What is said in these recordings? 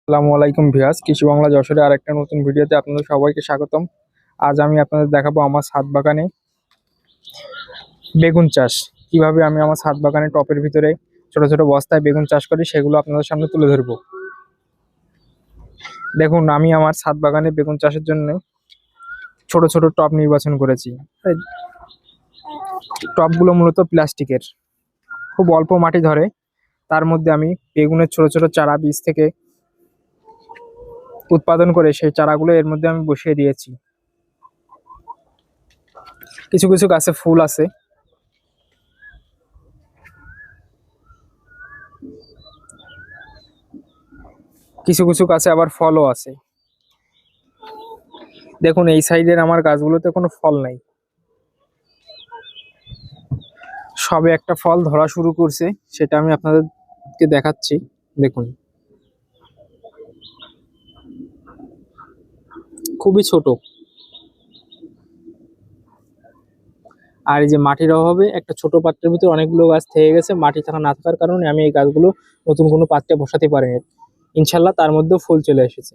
আসসালামু আলাইকুম ভিউয়ার্স, কৃষি বাংলা যশোরে আরেকটা নতুন ভিডিওতে আপনাদের সবাইকে স্বাগতম। আজ আমি আপনাদের দেখাবো আমার ছাদ বাগানে বেগুন চাষ। কিভাবে আমি আমার ছাদ বাগানে টবের ভিতরে ছোট ছোট বস্তায় বেগুন চাষ করি সেগুলো আপনাদের সামনে তুলে ধরবো। দেখুন, আমি আমার ছাদ বাগানে বেগুন চাষের জন্য ছোট ছোট টব নির্বাচন করেছি। এই টবগুলো মূলত প্লাস্টিকের, খুব অল্প মাটি ধরে। তার মধ্যে আমি বেগুনের ছোট ছোট চারা বীজ থেকে উৎপাদন করে সেই চারাগুলো এর মধ্যে আমি বসিয়ে দিয়েছি। কিছু কিছু গাছে ফুল আছে, কিছু কিছু গাছে আবার ফলও আছে। দেখুন, এই সাইডের আমার গাছগুলোতে কোনো ফল নাই, সবে একটা ফল ধরা শুরু করছে, সেটা আমি আপনাদেরকে দেখাচ্ছি। দেখুন, খুবই ছোট। আর এই যে মাটির অভাবে একটা ছোট পাত্রের ভিতরে অনেকগুলো গাছ থেকে গেছে। মাটি থাকা না থাকার কারণে আমি এই গাছগুলো নতুন কোনো পাত্রে বসাতে পারিনি। ইনশাল্লাহ তার মধ্যেও ফুল চলে এসেছে।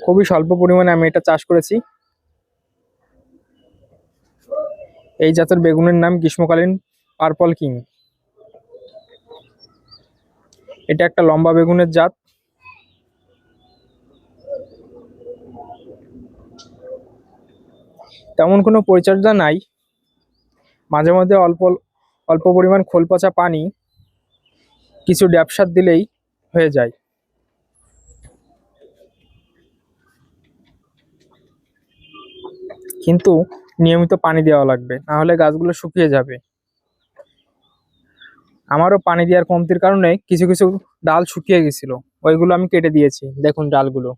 খুবই স্বল্প পরিমাণে আমি এটা চাষ করেছি। এই জাতের বেগুনের নাম গ্রীষ্মকালীন পার্পল কিং। এটা একটা লম্বা বেগুনের জাত। তেমন কোনো পরিচর্যা নাই, মাঝে মধ্যে অল্প অল্প পরিমাণ খোল পচা পানি, কিছু ড্যাপ সার দিলেই হয়ে যায়। কিন্তু নিয়মিত পানি দেওয়া লাগবে, না হলে গাছগুলো শুকিয়ে যাবে। আমারও পানি দেওয়ার কমতির কারণে কিছু কিছু ডাল শুকিয়ে গেছিল, ওইগুলো আমি কেটে দিয়েছি। দেখুন ডালগুলো।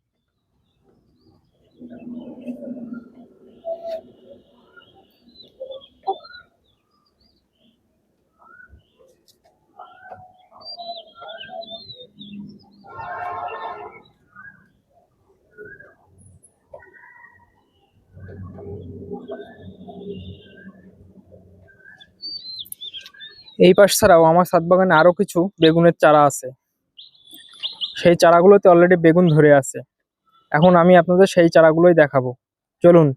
এই পাশ ছাড়াও আমার ছাদ বাগানে আরো কিছু বেগুনের চারা আছে। সেই চারাগুলোতে অলরেডি বেগুন ধরে আছে। এখন আমি আপনাদের সেই চারাগুলোই দেখাবো। চলুন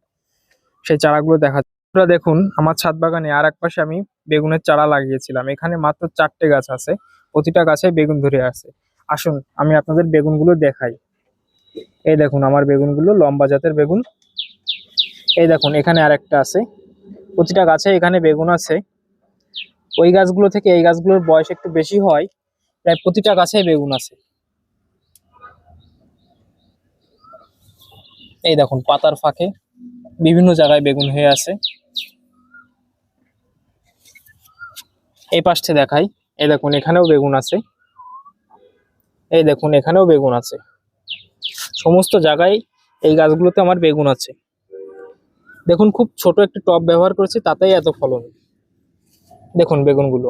সেই চারাগুলো দেখাচ্ছি। আপনারা দেখুন, আমার ছাদ বাগানে আর এক পাশে আমি বেগুনের চারা লাগিয়েছিলাম। এখানে মাত্র 4টে গাছ আছে, প্রতিটা গাছে বেগুন ধরে আছে। আসুন আমি আপনাদের বেগুনগুলো দেখাই। এই দেখুন আমার বেগুনগুলো, লম্বা জাতের বেগুন। এই দেখুন এখানে আর একটা আছে। প্রতিটা গাছে এখানে বেগুন আছে। ওই গাছগুলো থেকে এই গাছগুলোর বয়স একটু বেশি হয়, প্রায় প্রতিটা গাছে বেগুন আছে। এই দেখুন পাতার ফাঁকে বিভিন্ন জায়গায় বেগুন হয়ে আছে। এই পাশে দেখাই। এই দেখুন এখানেও বেগুন আছে। এই দেখুন এখানেও বেগুন আছে। সমস্ত জায়গায় এই গাছগুলোতে আমার বেগুন আছে। দেখুন, খুব ছোট একটি টব ব্যবহার করেছি, তাতেই এত ফলন। দেখুন বেগুনগুলো।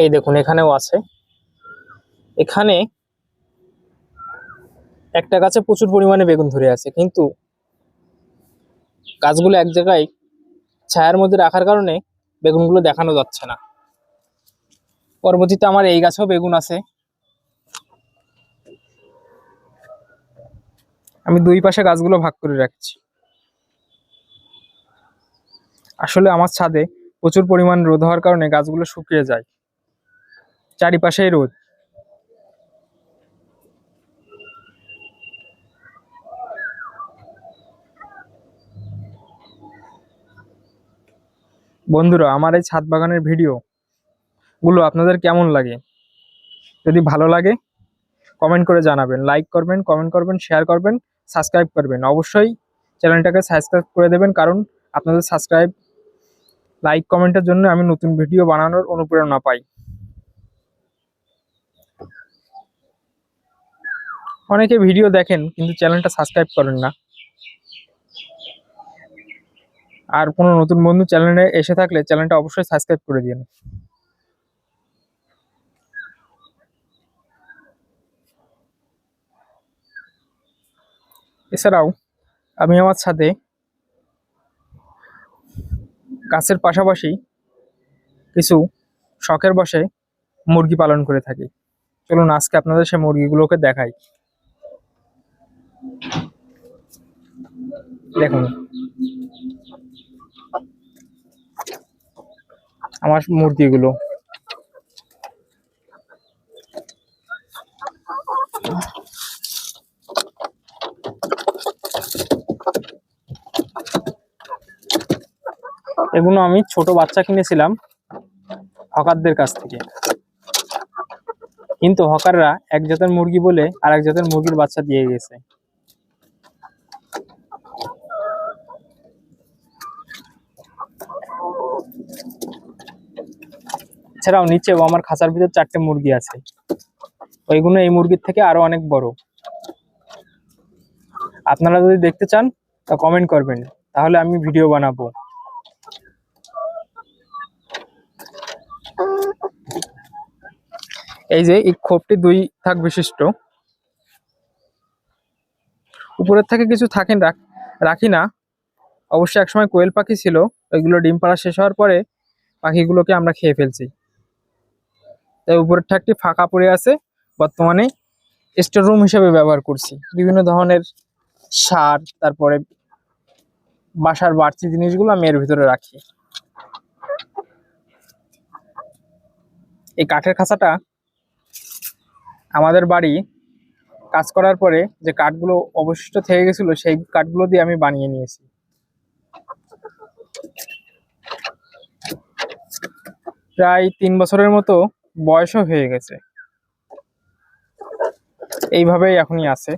এই দেখুন এখানেও আছে। এখানে একটা গাছে প্রচুর পরিমাণে বেগুন ধরে আছে, কিন্তু গাছগুলো এক জায়গায় ছায়ার মধ্যে রাখার কারণে বেগুনগুলো দেখানো যাচ্ছে না। পরবর্তীতে আমার এই গাছেও বেগুন আছে। আমি দুই পাশে গাছগুলো ভাগ করে রাখছি। আসলে আমার ছাদে প্রচুর পরিমাণ রোদ হওয়ার কারণে গাছগুলো শুকিয়ে যায়, চারিপাশেই রোদ। বন্ধুরা, আমার এই ছাদ বাগানের ভিডিও গুলো আপনাদের কেমন লাগে? যদি ভালো লাগে কমেন্ট করে জানাবেন, লাইক করবেন, কমেন্ট করবেন, শেয়ার করবেন, সাবস্ক্রাইব করবেন। অবশ্যই চ্যানেলটাকে সাবস্ক্রাইব করে দেবেন, কারণ আপনাদের সাবস্ক্রাইব, লাইক, কমেন্টের জন্য আমি নতুন ভিডিও বানানোর অনুপ্রেরণা পাই। অনেকে ভিডিও দেখেন কিন্তু চ্যানেলটা সাবস্ক্রাইব করেন না। আর কোনো নতুন বন্ধু চ্যানেলে এসে থাকলে চ্যানেলটা অবশ্যই সাবস্ক্রাইব করে দিন। এছাড়াও আমি আমার ছাদে গাছের পাশাপাশি কিছু শখের বশে মুরগি পালন করে থাকি। চলুন আজকে আপনাদের সেই মুরগিগুলোকে দেখাই। দেখুন আমার মুরগিগুলো। এগুলো আমি ছোট বাচ্চা কিনেছিলাম হকারদের কাছ থেকে, কিন্তু হকাররা এক জাতের মুরগি বলে আর এক জাতের মুরগির বাচ্চা দিয়ে গেছে। এছাড়াও নিচেও আমার খাঁচার ভিতর 4টে মুরগি আছে, ওইগুলো এই মুরগির থেকে আরো অনেক বড়। আপনারা যদি দেখতে চান তা কমেন্ট করবেন, তাহলে আমি ভিডিও বানাবো। এই যে এই খোপটি 2 থাক বিশিষ্ট, উপরের থেকে কিছু থাকেন রাখি না। অবশ্যই একসময় কোয়েল পাখি ছিল, ওইগুলো ডিম পাড়া শেষ হওয়ার পরে পাখিগুলোকে আমরা খেয়ে ফেলছি। তাই উপরের থাকটি ফাঁকা পড়ে আছে, বর্তমানে স্টোর রুম হিসেবে ব্যবহার করছি। বিভিন্ন ধরনের সার, তারপরে বাসার বাড়তি জিনিসগুলো আমি এর ভিতরে রাখি। এই কাঠের খাঁচাটা আমাদের বাড়ি কাজ করার পরে যে কাঠগুলো অবশিষ্ট থেকে গেছিল, সেই কাঠগুলো দিয়ে আমি বানিয়ে নিয়েছি। প্রায় 3 বছরের মতো বয়সও হয়ে গেছে, এইভাবেই এখনই আছে।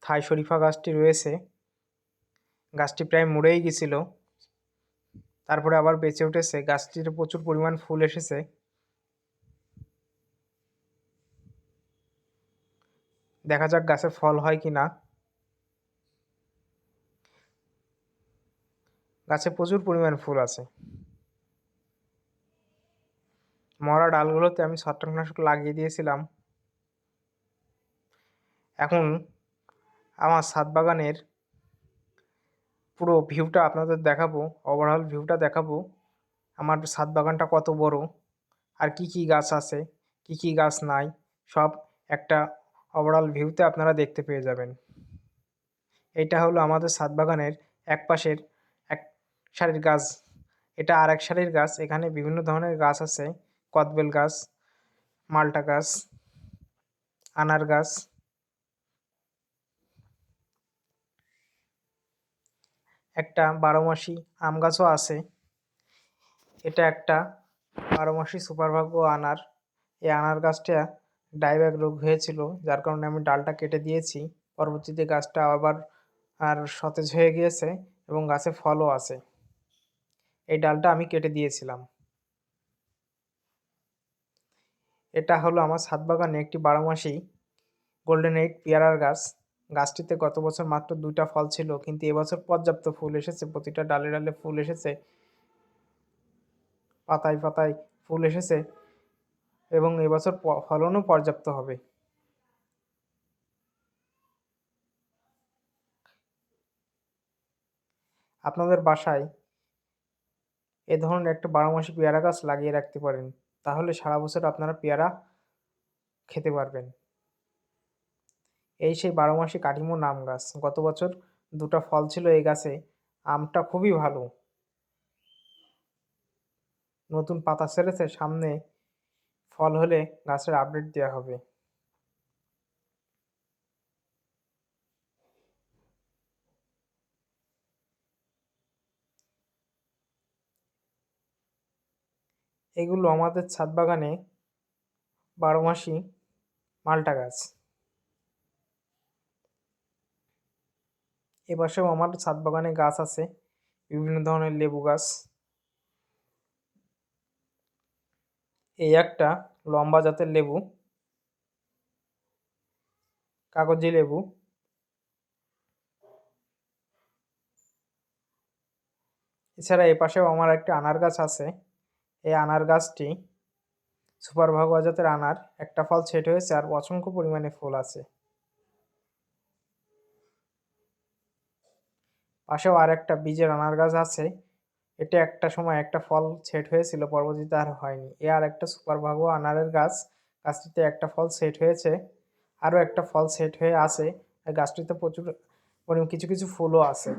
থাই শরীফা গাছটি রয়েছে, গাছটি প্রায় মরেই গেছিল, তারপরে আবার বেঁচে উঠেছে। গাছটিতে প্রচুর পরিমাণ ফুল এসেছে। দেখা যাক গাছে ফল হয় কিনা। গাছে প্রচুর পরিমাণ ফুল আছে। মরা ডালগুলোতে আমি ছত্রাকনাশক লাগিয়ে দিয়েছিলাম। এখন আমার ছাদ বাগানের পুরো ভিউটা আপনাদের দেখাবো, ওভারঅল ভিউটা দেখাবো। আমার ছাদ বাগানটা কত বড়, আর কি কি গাছ আছে, কি কি গাছ নাই, সব একটা ওভারঅল ভিউতে আপনারা দেখতে পেয়ে যাবেন। এটা হলো আমাদের ছাদ বাগানের এক পাশের এক সারির গাছ, এটা আর এক সারির গাছ। এখানে বিভিন্ন ধরনের গাছ আছে, কদবেল গাছ, মালটা গাছ, আনার গাছ, একটা 12 মাসি আম গাছও আছে। এটা একটা 12 মাসি সুপারভাগ্য আনার। এই আনার গাছটা ডাইব্যাক রোগ হয়েছিল, যার কারণে আমি ডালটা কেটে দিয়েছি। পরবর্তীতে গাছটা আবার আর সতেজ হয়ে গিয়েছে এবং গাছে ফলও আছে। এই ডালটা আমি কেটে দিয়েছিলাম। এটা হলো আমার ছাদ বাগানে একটি 12 মাসি গোল্ডেন এইট পেয়ারার গাছ। গাছটিতে গত বছর মাত্র 2টা ফল ছিল, কিন্তু এবছর পর্যাপ্ত ফুল এসেছে। প্রতিটা ডালে ডালে ফুল এসেছে, পাতায় পাতায় ফুল এসেছে এবং এবছর ফলনও পর্যাপ্ত হবে। আপনাদের বাসায় এ ধরনের একটা 12 মাসি পেয়ারা গাছ লাগিয়ে রাখতে পারেন, তাহলে সারা বছর আপনারা পেয়ারা খেতে পারবেন। এই সেই 12 মাসি কাটিমো আম গাছ। গত বছর 2টা ফল ছিল এই গাছে। আমটা খুবই ভালো, নতুন পাতা ছেড়েছে, সামনে ফল হলে গাছের আপডেট দেওয়া হবে। এগুলো আমাদের ছাদ বাগানে 12 মাসি মালটা গাছ। এপাশেও আমার ছাদ বাগানে গাছ আছে, বিভিন্ন ধরনের লেবু গাছ। এই একটা লম্বা জাতের লেবু, কাগজি লেবু। এছাড়া এপাশেও আমার একটা আনার গাছ আছে। এই আনার গাছটি সুপার ভাগোয়া জাতের আনার, একটা ফল সেট হয়েছে আর অসংখ্য পরিমাণে ফুল আছে। পাশেও আর একটা বীজের আনার গাছ আছে, এটা একটা সময় একটা ফল সেট হয়েছিল, পরবর্তীতে আর হয়নি। এ আর একটা সুপার ভাগোয়া আনারের গাছ, গাছটিতে একটা ফল সেট হয়েছে, আরও একটা ফল সেট হয়ে আছে। আর গাছটিতে প্রচুর কিছু কিছু ফুলও আছে।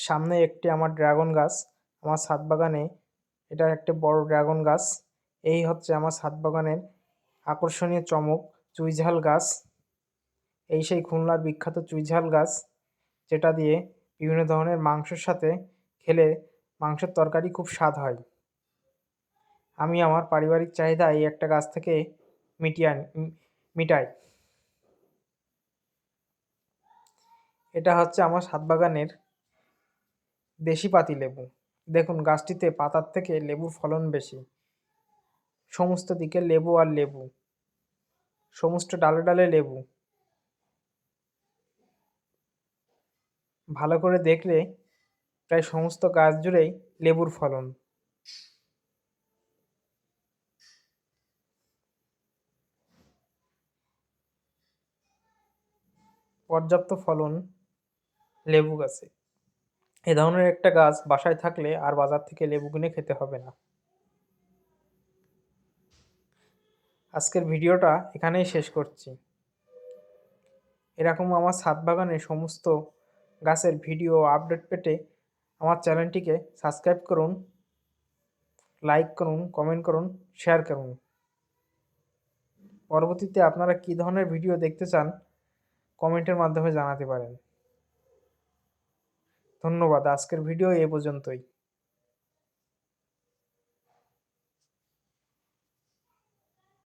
সামনে একটি আমার ড্রাগন গাছ, আমার ছাদ বাগানে এটা একটা বড় ড্রাগন গাছ। এই হচ্ছে আমার ছাদ বাগানের আকর্ষণীয় চমক, চুইঝাল গাছ। এই সেই খুলনার বিখ্যাত চুইঝাল গাছ, যেটা দিয়ে বিভিন্ন ধরনের মাংসের সাথে খেলে মাংসের তরকারি খুব স্বাদ হয়। আমি আমার পারিবারিক চাহিদা এই একটা গাছ থেকে মিটাই। এটা হচ্ছে আমার ছাদ বাগানের দেশি পাতি লেবু। দেখুন গাছটিতে পাতার থেকে লেবুর ফলন বেশি, সমস্ত দিকে লেবু আর লেবু, সমস্ত ডালে ডালে লেবু। ভালো করে দেখলে প্রায় সমস্ত গাছ জুড়েই লেবুর ফলন। পর্যাপ্ত ফলন লেবু গাছে। এ ধরনের একটা গাছ বাসায় থাকলে আর বাজার থেকে লেবু কিনে খেতে হবে না। আজকের ভিডিওটা এখানেই শেষ করছি। এরকম আমার ছাদ বাগানের সমস্ত গাছের ভিডিও আপডেট পেতে আমার চ্যানেলটিকে সাবস্ক্রাইব করুন, লাইক করুন, কমেন্ট করুন, শেয়ার করুন। পরবর্তীতে আপনারা কী ধরনের ভিডিও দেখতে চান কমেন্টের মাধ্যমে জানাতে পারেন। ধন্যবাদ। আজকের ভিডিও এ পর্যন্তই।